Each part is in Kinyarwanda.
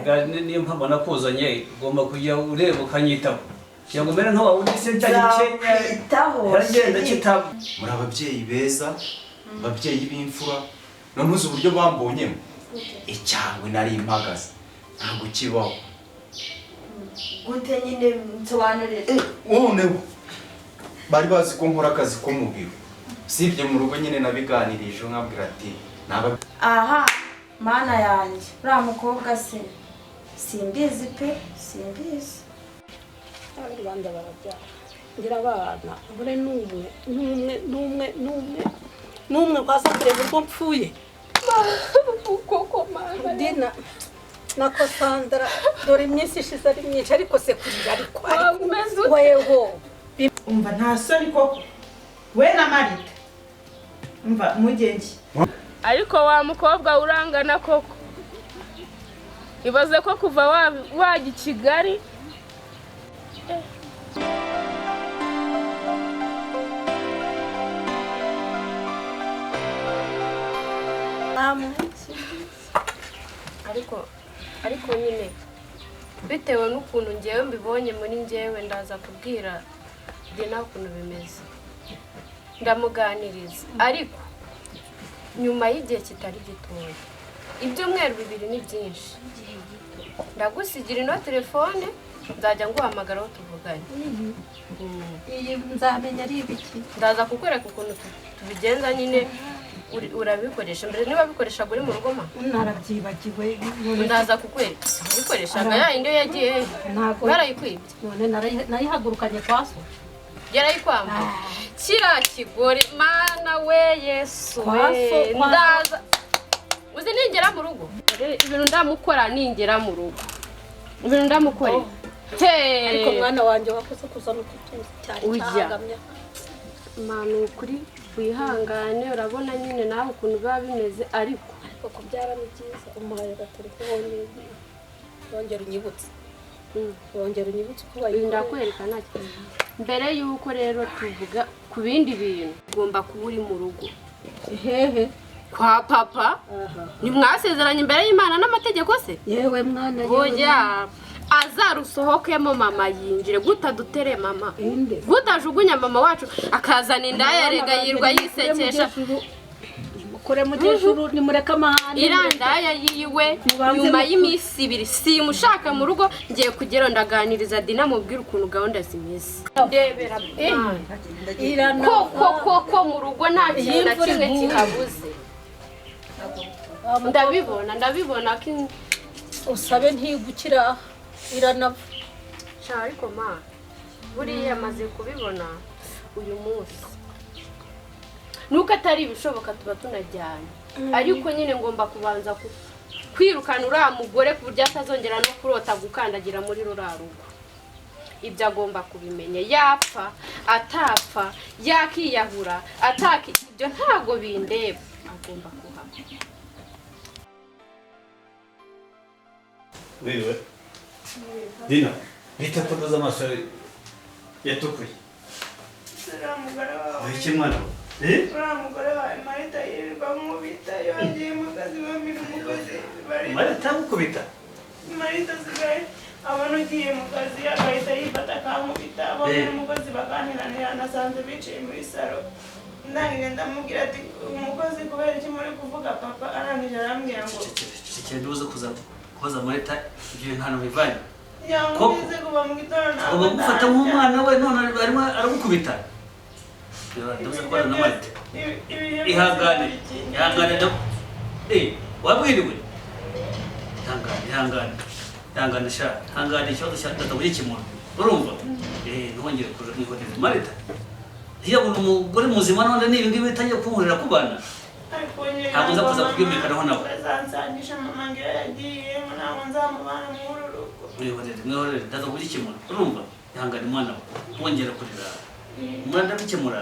Ngani niyo mpamvu nakuzanye ugomba kujya ureba ukanyitaho. Cyangwa mbere nka wawe se cyagike haragenda kitabo. Muri ababyeyi beza, ababyeyi b'imfura, none uzi uburyo bambonyemo. Icyangwe nari impagaze. Ntabwo kibaho. Gute nyine nsobanurire. Noneho bari bazi ko nkora akazi ko mu biro. Sibye mu rugo nyine nabiganirije nkabwira ati naba. Aha, mana yanjye. Uriya mukobwa se simbizi pe, simbizi. Rwanda barabyara ngira abana bure numwe kwasatire burwo mpfuye koko mana Dina nako Sandra dore imyisi ishize ari myinshi ariko se kurira ariko weho umva nta soni koko we na Marita umva mugenzi ariko wa mukobwa urangana koko ibaze ko kuva wajya Kigali ariko nyine bitewe n'ukuntu ngewe mbibonye muri ngewe ndaza kubwira Dina ukuntu bimeze ndamuganiriza ariko nyuma y'igihe kitari gitoya ibyumweru 2 ni byinshi ndagusigira ino telefone nzajya nguhamagara aho tuvuganye iyi nzamenya ari ibiki ndaza kukwereka ukuntu tubigenza nyine urabikoresha mbere niba bikoresha uri mu rugo ma narabyibagiwe ndaza kukwereka bikoreshaga ya indi yagiye ntago barayikwibye none narihagurukanye kwaso yarayikwamba kira kigore mana we Yesu we ndaza uzi ningera mu rugo ibintu ndamukora ningera mu rugo ibintu ndamukorera ariko mwana wanje wakoze kuzana ututuzi cyari cyagamya manu kuri wihangane urabona nyine nawe ukuntu biba bimeze ariko kubyara ni byiza umuhaye telefone wongera unyibutse ko bayinda kwerekana mbere yuko rero tuvuga ku bindi bintu ugomba kuba uri mu rugo hehe kwa papa ni mwasezeranye imbere y'Imana n'amategeko se yewe mwana hoya azarusohokemo mama yinjire gutadutere mama gutajugunya mama wacu akazana indaya rega yirwa yisekesha mukore mujejuru ni mureka mahane irandaya yiwe nyuma y'imisi 2 simushaka mu rugo ngiye kugero ndaganiriza Dina mubwira ukuntu gahunda zimeze ndebera ko mu rugo nta kintu na kimwe kihabuze ndabibona ko usabe ntigukira iranava ariko ma buriya amaze kubibona uyu munsi nuko atari ibishoboka tuba tunajyanye ariko nyine ngomba kubanza kwirukana uriya mugore ku buryo atazongera no kurota gukandagira muri ruriya rugo ibyo agomba kubimenya yapfa atapfa yakiyahura ibyo ntago bindeba agomba kuhaba Wewe Dina bita kudoza amaso yatukuye Saramugara wawe iki mwana Saramugara wawe Marita yirirwa mubita yongeye mukazi bamira umukozi Marita mukubita Marita sigaye abantu ugiye mu kazi agahita yifata akamubita abona umukozi bakantiranira nasanze bicaye muri saro ndangije ndamubwira ati umukozi kubera iki muri kuvuga papa arangije arambwira ngo kigende uze kuza Marita ibyo ntano bivanye yamugize kuva mu gitondo ntabwo uba gufata nk'umwana we none arimo aragukubita ndabuze kubana na Marita ihangane wabwiriwe ihangane sha ihangane ikibazo cyatabuye kimura urumva ntongere kujonikoteza Marita ntiyabona umugore muzima none nibi ngibi bitangiye kumurira ku bana ntabwo nza kuza kubyumvikanaho nawe azansangisha mama ngira yagiye ntabwo nzamubana muri uru rugo mwihorere ndaza kugikemura urumva ihangane mwana we wongera kurira umwana ndabikemura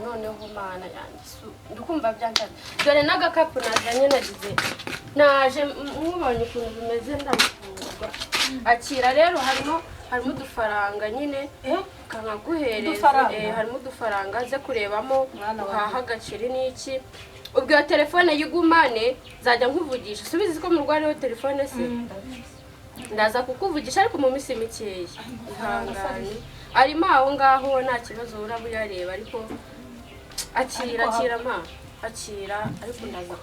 noneho mana yanjye ndikumva byanjye dore n'agakapu nazanye naje mubonye ukuntu bimeze ndamufungurwa akira rero harimo udufaranga nyine kanaguhereza harimo udufaranga ze kurebamo uhaha agaciri n'iki ubwo iyo telefone yigumane zajya nkuvugisha subizi ko mu rwariho telefone se ndaza kukuvugisha ariko mu minsi mikeya ihangane arimo aho ngaho nta kibazo uraba uyareba ariko akira ma akira ariko ndaza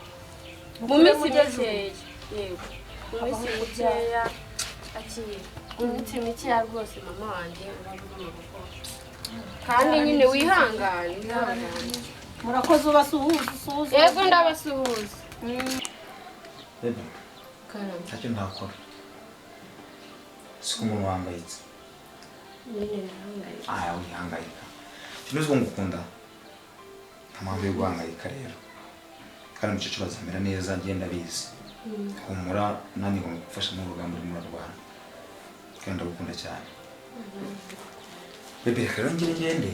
mu minsi mikeya yego mu minsi mikeya akira mu minsi mikeya rwose mama wanjye urabona ko kandi nyine wihangane murakoze ubasuhuza yego ndabasuhuza bebe ntacyo ntakora siko umuntu wahangayitse wihangayika kinuzi ko ngukunda nta mpamvu yo guhangayika rero kandi mucyo kibazo amera neza ngenda bizi humura nanjye ngomba gufasha mu rugamba rurimo rurwana kandi ndagukunda cyane bebe reka rero ngende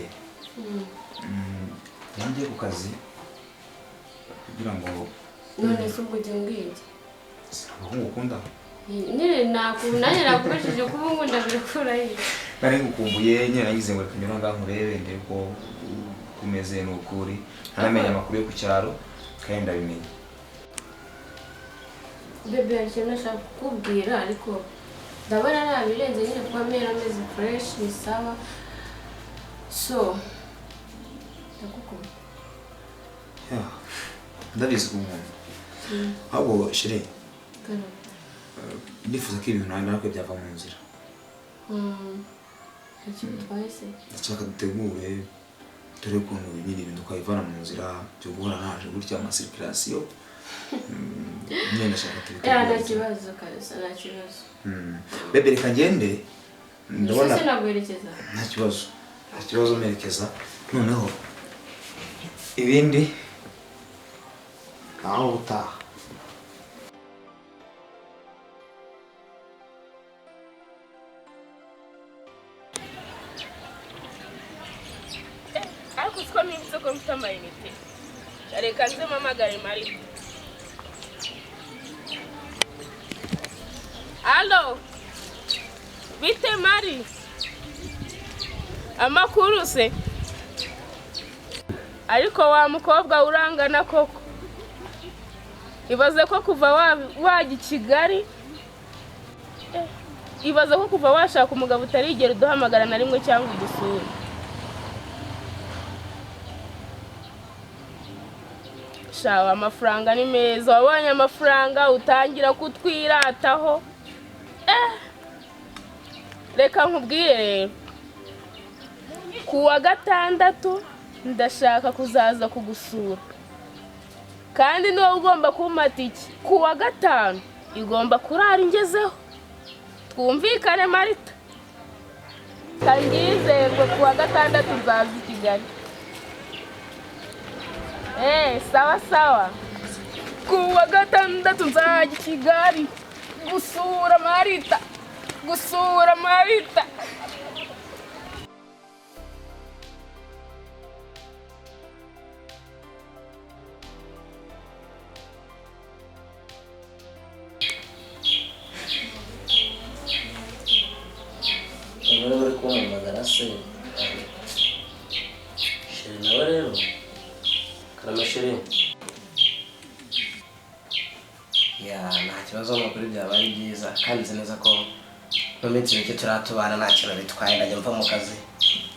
ngiye ku kazi kugira ngo none se ubwo ujya mbwira aho ngukunda nyine nanjye nakubashije kuba nkunda birakurahiye nari ngukumbuye nyine nagize ngo reka nyura ngaho nkurebe ndebe ko kumeze n'ukuri ntaramenya amakuru yo ku cyaro kandi ndabimenya bebe hari ikintu nashaka kukubwira ariko ndabona nabirenze nyine kuba mera ameze fureshi ni sawa so ndagukunda ndabizi ko umuntu ahubwo shire ndifuza ko ibintu natwe byava mu nzira icyo bitwaye se ndashaka dutegure dore ukuntu nyine ibintu twabivana mu nzira byo guhora naje gutya amasirikirasiyo nyine ndashaka tubitegure nta kibazo kabisa nta kibazo bebe reka ngende ndabona ese naguherekeza nta kibazo merekeza noneho ibindi aho utaha ariko siko nibutse ko mfite amayinite reka nze mpamagare Marita. Alo bite Mari amakuru se ariko wa mukobwa urangana koko ibaze ko kuva wajya i Kigali ibaze ko kuva washaka umugabo utarigera uduhamagara na rimwe cyangwa udusura shawa amafaranga ni meza wabonye amafaranga utangira kutwirataho reka nkubwire rero kuwa gatandatu ndashaka kuzaza kugusura kandi niwe ugomba kumata iki kuwa gatanu igomba kurara ingezeho twumvikane Marita kangizerwe kuwa gatandatu nzaza i Kigali sawa sawa kuwa gatandatu nzajya i Kigali gusura Marita uri kumpamagara se sheri nawe rero karama sheri nta kibazo amakuru byaba ari byiza kandi nzi neza ko mu minsi mike turatubana nta kintu bitwaye ndajya mva mu kazi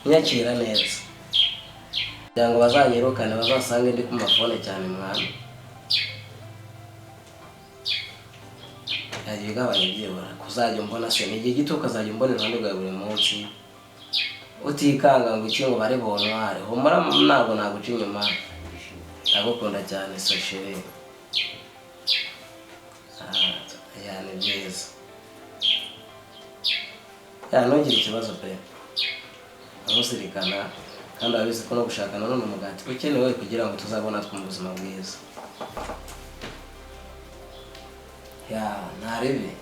nyakira neza kugira ngo bazanyirukane bazasange ndi ku mafone cyane mwana yajya igabanya byibura kuzajya umbona se ni igihe gito ukazajya umbona iruhande rwa buri munsi utikanga ngo iki ngo bari bontware humura ntabwo naguca inyuma ndagukunda cyane so sheri ni byiza ntugire ikibazo pe amusirikana kandi abizi ko no gushakana none umugati ukenewe kugira ngo tuzabona twe mu buzima bwiza ntaribi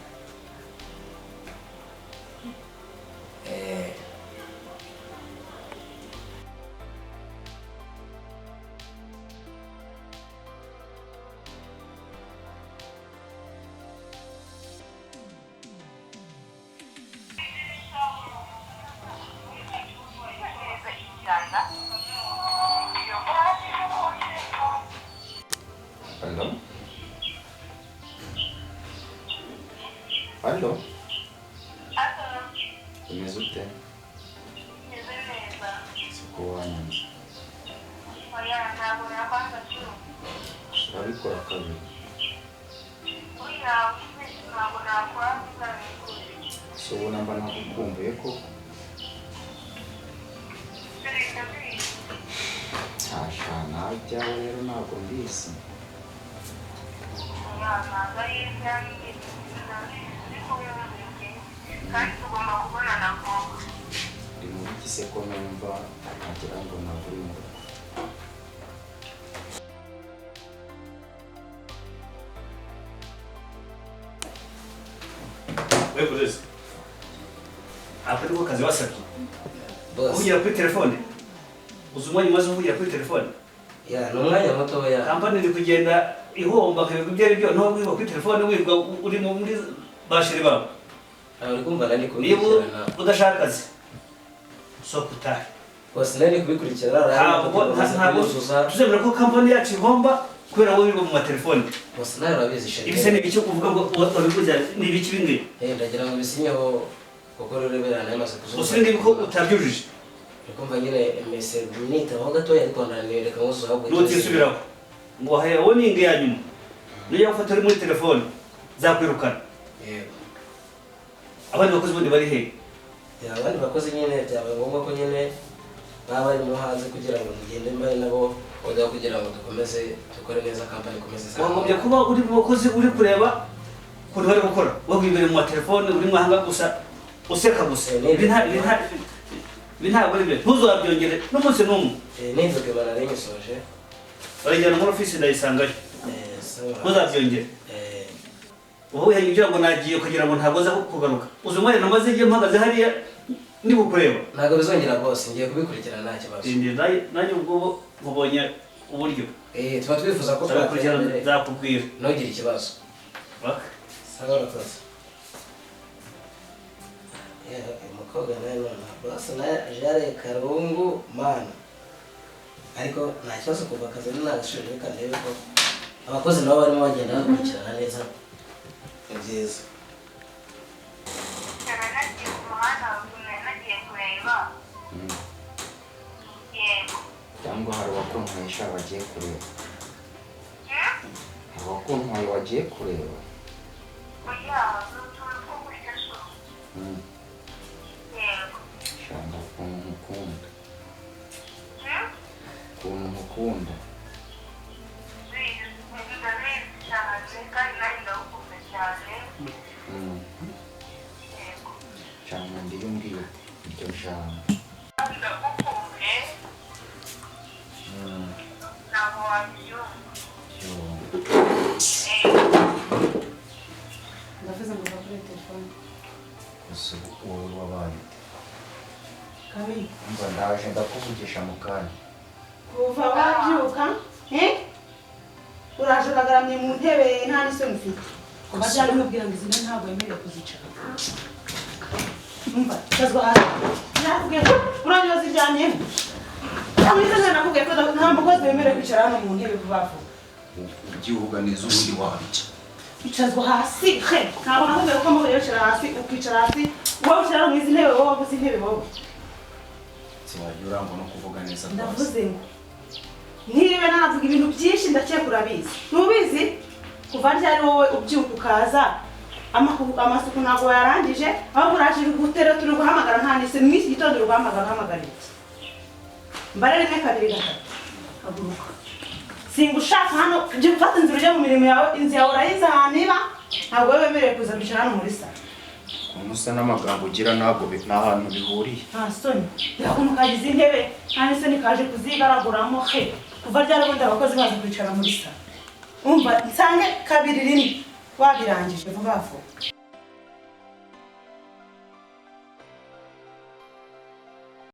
Allo? Umeze ute? Siko wanyuma. Urabikora kabiri. So ubona mba nakukumbuye ko? Asha nawe ibyawe rero ntabwo mbizi. Ndi mu biki se ko numva ntagira ngo ntabwo uri mu rugo. We kurezi. Apa niko kazi wasabye. Boss. Uvugira kuri telefone. Uzumanye maze uvugira kuri telefone. Ya, ni umwanya mutoya. Kampani iri kugenda ihomba kabiri byari byo no wiba kuri telefone wirwa uri muri bashiri babo. Uri kumva nari Niba kubikurikirana. udashaka kazi. So kutahe. Boss nari kubikurikirana. Ntabwo tuzemera ko kampani yacu ihomba kubera wowe wirwa mu matelefone. Boss nari urabizi sheri. Ibise ni biki kuvuga ngo wabikuza ni biki bimwe. Ndagira ngo bisinyeho kuko rureberana yamaze kuzuba. Usinge biko utabyujije. Kumva nyine mese nitaho gatoya ariko ndanireka muzo ahubwo. Nutisubiraho. Ngo haye wowe ninge ya nyuma. Niyo ufata uri muri telefone zakwirukana. Yego. Abandi bakozi bandi bari he? Ya abandi bakozi nyine byabaye ngombwa ko nyine baba bari mu hanze kugira ngo ngende mbaye nabo oda kugira ngo dukomeze dukore neza kampani ikomeze sana. Wagomye kuba uri mu bakozi uri kureba kuntu bari gukora. Wagwibere mu telefone uri mwahanga gusa useka gusa. Bintabwo ari byo. Ntuzabyongere n'umunsi n'umwe. N'inzoga bana n'imisoje. Barajyana muri office ndayisangayo. Ntuzabyongere. Ubu yagira ngo nagiye kugira ngo ntabwo za kugaruka. Uzumwe namaze igihe mpagaze hariya ndi bukureba. Ntabwo bizongera boss ngiye kubikurikirana nta kibazo. Nanjye ubwo mubonye uburyo. Tuba twifuza ko twakurikirana zakubwira. Ntugire ikibazo. Baka. Sawa rwose. Umukobwa nawe none boss na Jare Karungu mana. Ariko nta kibazo kuva akazi n'agashuri kandi yuko abakozi nabo barimo bagenda bakurikirana neza. Ni byiza. Cyangwa hari abakuntwaye bagiye kureba. Hari abakuntwaye bagiye kureba. Shanga ukuntu ukunda. Ukuntu ukunda. Cyangwa ndiyo mbwiye iryo jambo. Ntabwo wabyumva. Ndavuze ngo bakore telefone. Gusa wowe wabaye. Kabiri. Umva ndaje ndakuvugisha mu kanya. Kuva wabyuka, uraje ukagaramye mu ntebe nta n'isoni ufite. Bajya bimubwira ngo izina ntabwo yemerewe kuzicara. Umva, kazwa hasi. Nakubwiye ko uranyoza iryamye. Cyangwa izina nakubwiye ko nta mukozi wemerewe kwicara hano mu ntebe kubavu. Ubyuganiza ubundi wabica. Icazwa hasi, ntabwo nakubwiye ko mugore yicara hasi ukicara hasi. Wowe ushara mu izi ntebe wowe wabuze intebe wowe. Siwajya ngo no kuvuga neza rwose. Ndavuze ngo ntiriwe nanavuga ibintu byinshi ndakeka urabizi. Ntubizi? Kuva ryari wowe ubyuka ukaza amasuku ntabwo yarangije aho uraje gutera turi guhamagara nta nise mu iki gitondo uhamagara iki mbare rimwe kabiri gatatu haguruka singushaka hano ujye gufata inzira ujya mu mirimo yawe inzu yawe urayizi ahantu iba ntabwo wowe wemerewe kuza kwicara hano muri salo umusa n'amagambo ugira ntabwo nta hantu bihuriye nta soni yakuntu kagize intebe nta n'isoni kaje kuzigaraguramo he kuva ryari ubundi abakozi baza kwicara muri salo umva nsange kabiri rimwe wabirangije vuba vuba